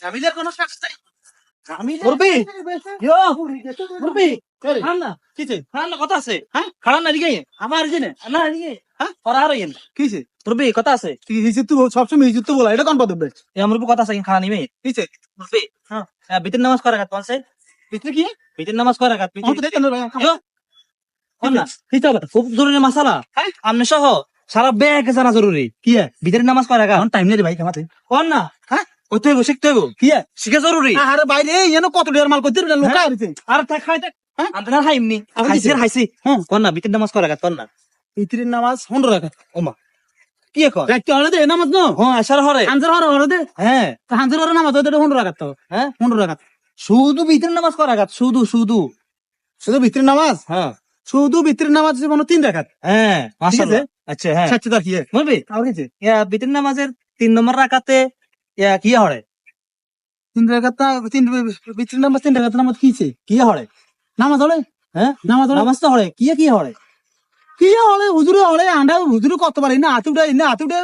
জামিলের কোনো কাজ নাই। মুরব্বি, ইয়ো, মুরব্বি, কেরে? খান না, কিছে? খান না, কথা আছে। হ্যাঁ? খান না, এদিকে আইয়েন। আমার জেনে না, এদিকে আইয়েন। হ্যাঁ? ওরা আর আইয়েন। কিছে? মুরব্বি, কথা আছে। তুই হিজুত তো সবসময় হিজুত তো বলা, এটা কোন পদবে? এ মুরব্বি, কথা আছে, খানা নিবে। কিছে? মুরব্বি, হ্যাঁ। বিতির নামাজ কয় রাকাত পড়ছে? ভিতরে কি? বিতির নামাজ কয় রাকাত? আমি তো দেখেন না ভাই। ইয়ো, কোন না, ঠিক আছে, খুব জরুরি মাসালা। হ্যাঁ? আমনে সহ সারা ব্যাগ জানা জরুরি। কি है? বিতির নামাজ কয় রাকাত? এখন টাইম নেই রে ভাই কামাতে। কোন না, হ্যাঁ? কইতে হইব, শিখতে হইব। কি है? শিখা জরুরি। আরে বাইরে এনে কত ডের মাল করতে রে লোকা আইছে। আর থাক, খাই থাক। হ্যাঁ? আমরা হাইমনি। আমার হাইছি কিছে? আর হাইছি। হ্যাঁ। কোন না, বিতির নামাজ কয় রাকাত? কোন না। ভিতরে নামাজ 15 রাকাত। ওমা, কি কয়? রাখতে হলে দে নামাজ ন। হ্যাঁ, আসার হরে। হানজার হরে দে। হ্যাঁ, হানজার হরে নামাজ ওটা 15 রাকাত তো। হ্যাঁ, 15 রাকাত। শুধু বিতির নামাজ কয় রাকাত? শুধু শুধু। শুধু ভিতরে নামাজ? হ্যাঁ, শুধু ভিতরে নামাজ জীবন 3 রাকাত। হ্যাঁ, মাশাআল্লাহ। আছে? আচ্ছা, হ্যাঁ। সাচ্চে দা কি है? বলবি, আর কিছু? বিতির নামাজের 3 নম্বর রাকাতে কি হরে? 3 রাকাত 3 ভিতরে নামাজ 3 রাকাত নামাজ কিছে? কি হরে? নামাজ হলে? হ্যাঁ, নামাজ হলে? নামাজ তো হরে। কি হরে? কি হলে হুজুরে হলে আন্ডা হুজুরে কতবার না আতুডা না আতুডা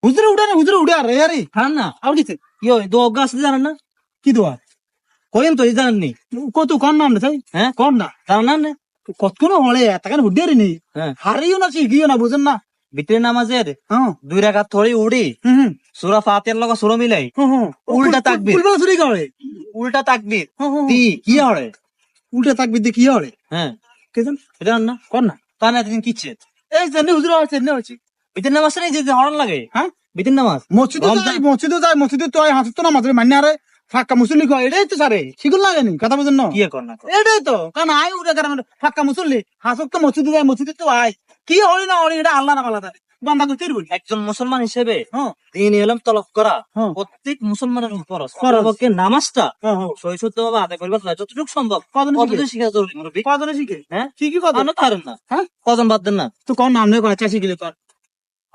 হুজুরে উড়ে আরে আরে খান না। আর কিছু? কি হয়? দোয়া আসলে জানেন না? কি দোয়া? কইন তো, এই জানেননি? কত কোন নাম না তাই? হ্যাঁ, কোন না? জানেন না? কত কোন হলে এতখান হুডেরি নেই। হ্যাঁ, হারিও না শিখিও না বুঝেন না। বিতির নামাজের হ্যাঁ 2 রাকাত থরি উড়ি হুম সূরা ফাতিহার লগে সূরা মিলাই হুম উল্টা তাকবীর। উল্টা চুরি করে। উল্টা তাকবীর হুম দি কি হরে? উল্টা তাকবি দিয়ে কি হলে? হ্যাঁ, কেজন এটা জানেন না? কোন না? তা না দিন কিচ্ছে এই জানি হুজুরে আছে না হচ্ছে। বিতির নামাজ নেই যে হরণ লাগে। হ্যাঁ বিতির নামাজ মসজিদে যায় মসজিদে তো হাসত তো নামাজ মানে আরে ফাঁকা মুসল্লি কয় এটাই তো সারে শিগুল লাগেনি কথা বুঝেন না। কি কর না কর। এটাই তো কারণ আয় উঠে কারণ ফাঁকা মুসল্লি হাসক তো মসজিদে যায় মসজিদে তো আয় কি হলি না হলি এটা আল্লাহ না আলাদা বান্দা করতে বলি। একজন মুসলমান হিসেবে হ্যাঁ দিন এলম তলব করা হ্যাঁ প্রত্যেক মুসলমানের ফরজ। ফরজ। পক্ষে নামাজটা হ্যাঁ হ্যাঁ সহিষ্ণুভাবে আদায় করবার যতটুকু সম্ভব কজন কতদিন শিখা জরুরি মুরব্বি। কজনে শিখে হ্যাঁ, শিখি কত আনো তারেন না। হ্যাঁ কজন বাদ দেন না। তো কোন নাম নেই কোন চাষি গেলে কর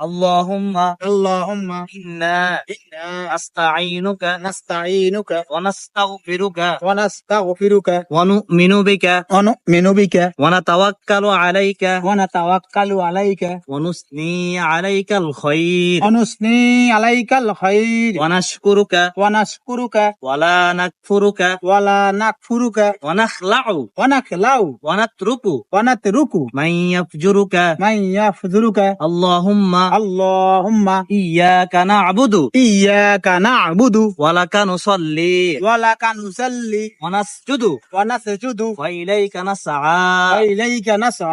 আল্লাহুম্মা আল্লাহুম্মা ইন্না ইন্না আস্তাঈনুকা নাস্তাঈনুকা ওয়া নাস্তাগফিরুকা ওয়া নাস্তাগফিরুকা ওয়া নু'মিনু বিকা ওয়া নু'মিনু বিকা ওয়া নাতাওয়াক্কালু আলাইকা ওয়া নাতাওয়াক্কালু আলাইকা ওয়া নুসনি আলাইকাল খায়র ওয়া নুসনি আলাইকাল খায়র ওয়া নাশকুরুকা ওয়া নাশকুরুকা ওয়া লা নাকফুরুকা ওয়া লা নাকফুরুকা ওয়া নাখলাউ ওয়া নাখলাউ ওয়া নাতরুকু ওয়া নাতরুকু মান ইয়াফজুরুকা মান ইয়াফযুরুকা আল্লাহুম্মা আল্লাহুম্মা ইয়্যাকা না'বুদু ইয়্যাকা না'বুদু ওয়া লাকা নুসাল্লি ওয়া লাকা নুসাল্লি ওয়া নাসজুদু ওয়া নাসজুদু ওয়া ইলাইকা নাসআ ওয়া ইলাইকা নাসআ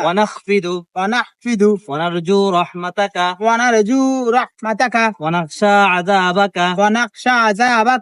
ওয়া নাখফিদু ওয়া নাহফিদু ওয়া নারজু রাহমাতাকা ওয়া নারজু রাহমাতাকা ওয়া নাখশা আযাবাকা ওয়া নাখশা আযাবাকা